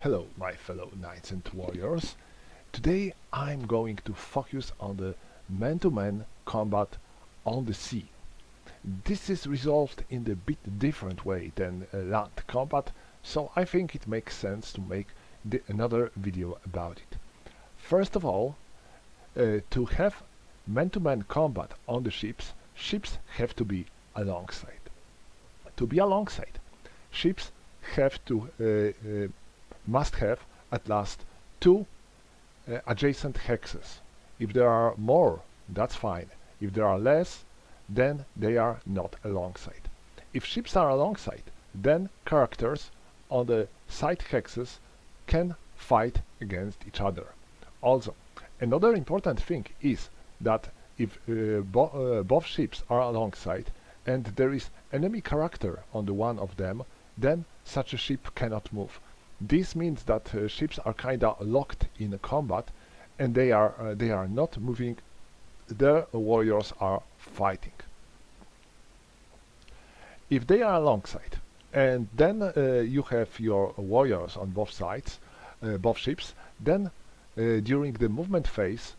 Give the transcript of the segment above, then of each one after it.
Hello, my fellow knights and warriors. Today I'm going to focus on the man-to-man combat on the sea. This is resolved in a bit different way than land combat, so I think it makes sense to make another video about it. First of all, to have man-to-man combat on the ships have to be alongside. To be alongside, ships have to must have at last two adjacent hexes. If there are more, that's fine. If there are less, then they are not alongside. If ships are alongside, then characters on the side hexes can fight against each other. Also, another important thing is that if both ships are alongside and there is enemy character on the one of them, then such a ship cannot move. This means that ships are kinda locked in a combat and they are not moving, their warriors are fighting. If they are alongside and then you have your warriors on both sides, both ships, then during the movement phase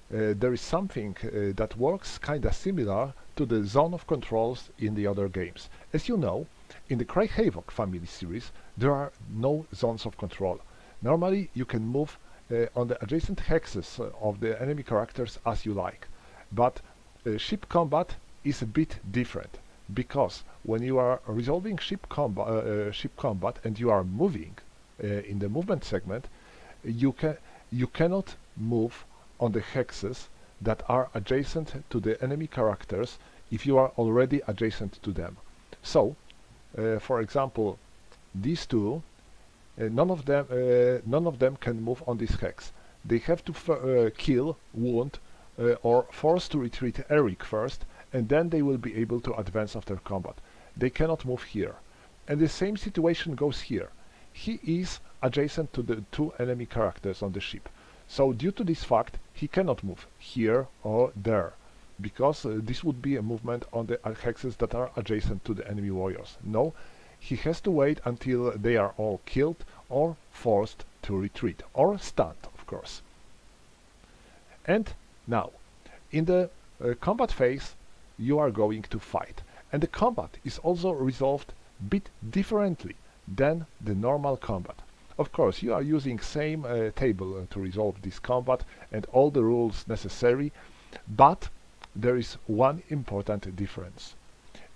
there is something that works kinda similar to the zone of controls in the other games. As you know, in the Cry Havoc family series, there are no zones of control. Normally, you can move on the adjacent hexes of the enemy characters as you like. But ship combat is a bit different, because when you are resolving ship combat and you are moving in the movement segment, you cannot move on the hexes that are adjacent to the enemy characters if you are already adjacent to them. So, for example, these two, none of them can move on this hex. They have to kill, wound, or force to retreat Eric first, and then they will be able to advance after combat. They cannot move here. And the same situation goes here. He is adjacent to the two enemy characters on the ship. So due to this fact, he cannot move here or there, because this would be a movement on the hexes that are adjacent to the enemy warriors. No, he has to wait until they are all killed or forced to retreat, or stunned, of course. And now, in the combat phase, you are going to fight. And the combat is also resolved a bit differently than the normal combat. Of course, you are using same table to resolve this combat and all the rules necessary, but there is one important difference.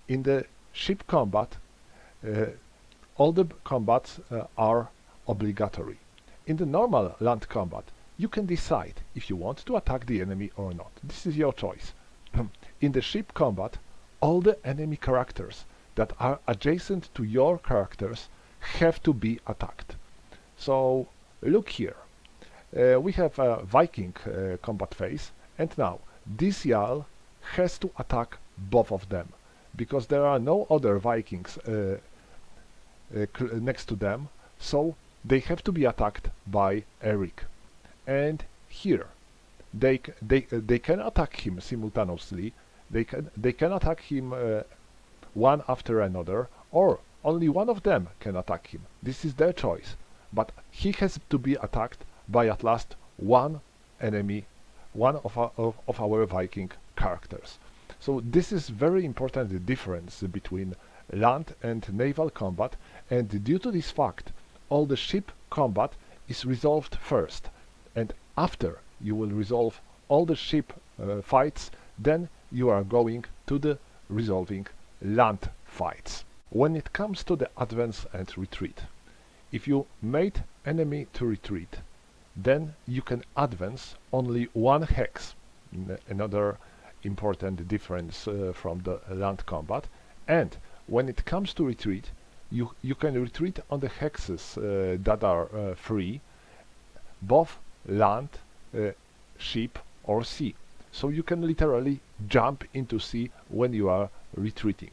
In the ship combat, all the combats are obligatory. In the normal land combat, you can decide if you want to attack the enemy or not. This is your choice. In the ship combat, all the enemy characters that are adjacent to your characters have to be attacked. So, look here. We have a Viking combat phase, and now this Jarl has to attack both of them, because there are no other Vikings next to them, so they have to be attacked by Eric. And here, they can attack him simultaneously. They can attack him one after another, or only one of them can attack him. This is their choice. But he has to be attacked by at last one enemy, one of our Viking characters. So this is very important difference between land and naval combat, and due to this fact, all the ship combat is resolved first, and after you will resolve all the ship fights, then you are going to the resolving land fights. When it comes to the advance and retreat, if you made enemy to retreat, then you can advance only one hex. Another important difference from the land combat. And when it comes to retreat, you can retreat on the hexes that are free, both land, ship or sea. So you can literally jump into sea when you are retreating.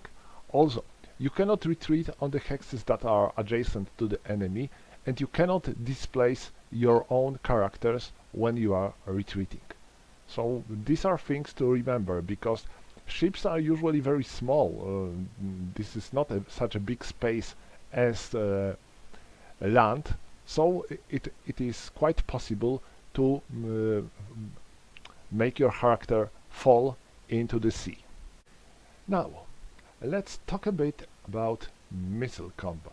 Also, you cannot retreat on the hexes that are adjacent to the enemy, and you cannot displace your own characters when you are retreating. So these are things to remember, because ships are usually very small. This is not such a big space as land, So it is quite possible to make your character fall into the sea. Now, let's talk a bit about missile combat.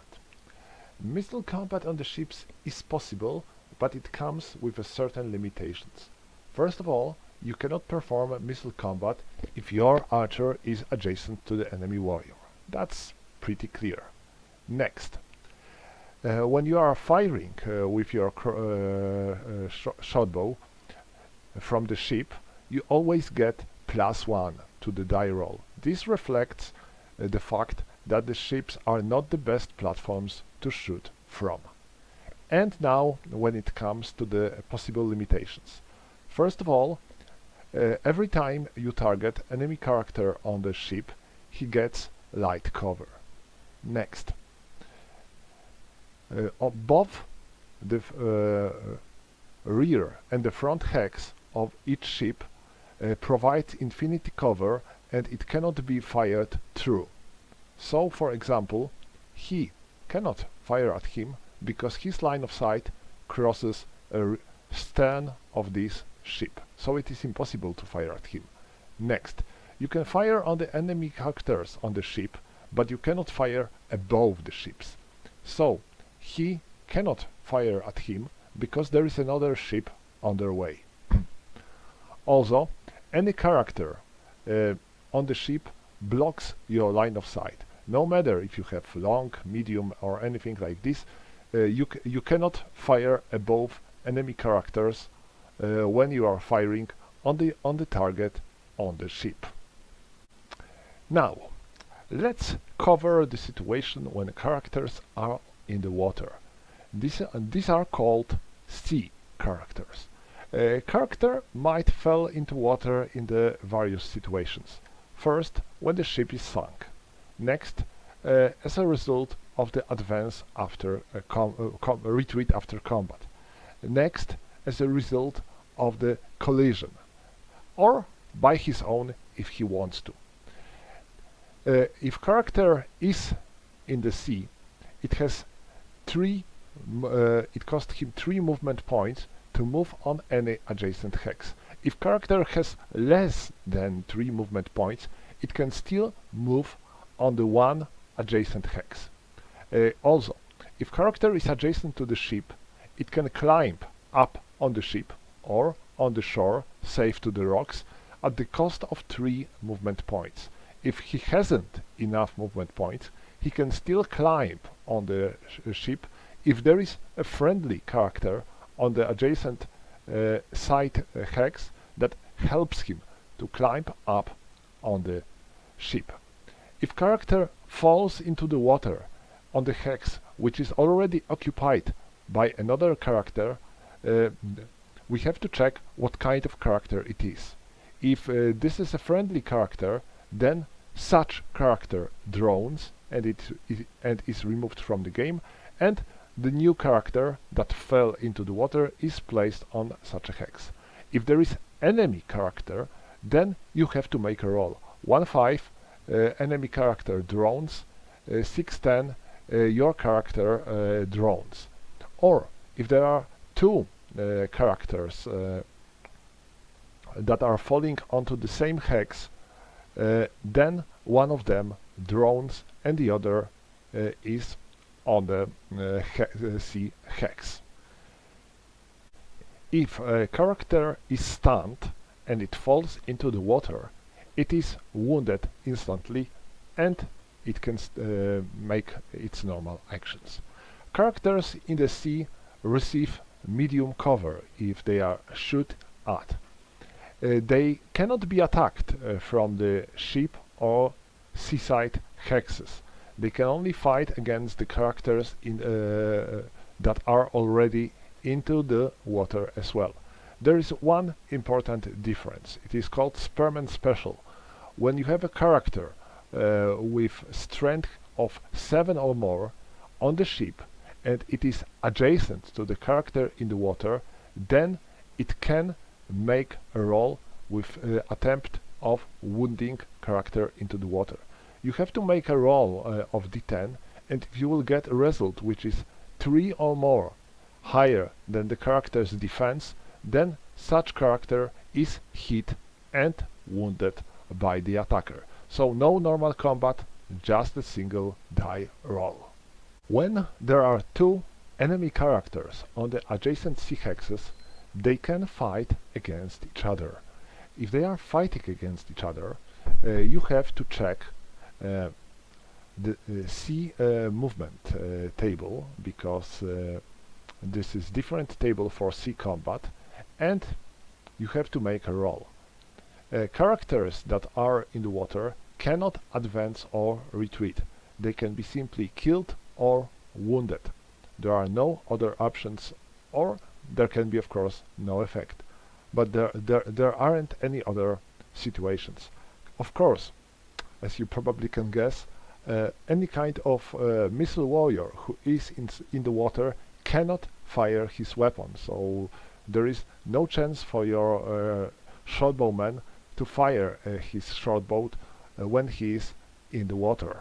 Missile combat on the ships is possible, but it comes with a certain limitations. First of all, you cannot perform missile combat if your archer is adjacent to the enemy warrior. That's pretty clear. Next, when you are firing with your shot bow from the ship, you always get +1 to the die roll. This reflects the fact that the ships are not the best platforms to shoot from. And now, when it comes to the possible limitations. First of all, every time you target enemy character on the ship, he gets light cover. Next, both the rear and the front hex of each ship provides infinity cover, and it cannot be fired through. So, for example, he cannot fire at him because his line of sight crosses a stern of this ship. So it is impossible to fire at him. Next, you can fire on the enemy characters on the ship, but you cannot fire above the ships. So he cannot fire at him because there is another ship on their way. Also, any character on the ship blocks your line of sight. No matter if you have long, medium or anything like this, you cannot fire above enemy characters when you are firing on the target on the ship. Now, let's cover the situation when characters are in the water. These are called sea characters. A character might fall into water in the various situations. First, when the ship is sunk. Next, as a result of the advance after retreat after combat. Next, as a result of the collision, or by his own if he wants to. If character is in the sea, it has it costs him 3 movement points to move on any adjacent hex. If character has less than 3 movement points, it can still move on the one adjacent hex. Also, if character is adjacent to the ship, it can climb up on the ship or on the shore, safe to the rocks, at the cost of 3 movement points. If he hasn't enough movement points, he can still climb on the ship if there is a friendly character on the adjacent side hex that helps him to climb up on the ship. If character falls into the water on the hex which is already occupied by another character, we have to check what kind of character it is. If this is a friendly character, then such character drones and is removed from the game, and the new character that fell into the water is placed on such a hex. If there is enemy character, then you have to make a roll. 1-5, enemy character drones, 6-10, your character drones. Or if there are 2 characters that are falling onto the same hex, then one of them drones and the other is on the sea hex. If a character is stunned and it falls into the water, it is wounded instantly and it can make its normal actions. Characters in the sea receive medium cover if they are shot at. They cannot be attacked from the ship or seaside hexes. They can only fight against the characters that are already into the water as well. There is one important difference. It is called Spearman Special. When you have a character with strength of 7 or more on the ship and it is adjacent to the character in the water, then it can make a roll with attempt of wounding character into the water. You have to make a roll of d10, and if you will get a result which is 3 or more, higher than the character's defense, then such character is hit and wounded by the attacker. So no normal combat, just a single die roll. When there are two enemy characters on the adjacent C-hexes, they can fight against each other. If they are fighting against each other, you have to check the C movement table, because this is different table for C combat, and you have to make a roll. Characters that are in the water cannot advance or retreat. They can be simply killed or wounded. There are no other options, or there can be, of course, no effect. But there aren't any other situations. Of course, as you probably can guess, any kind of missile warrior who is in the water cannot fire his weapon. So there is no chance for your shortbowman to fire his shortbow when he is in the water.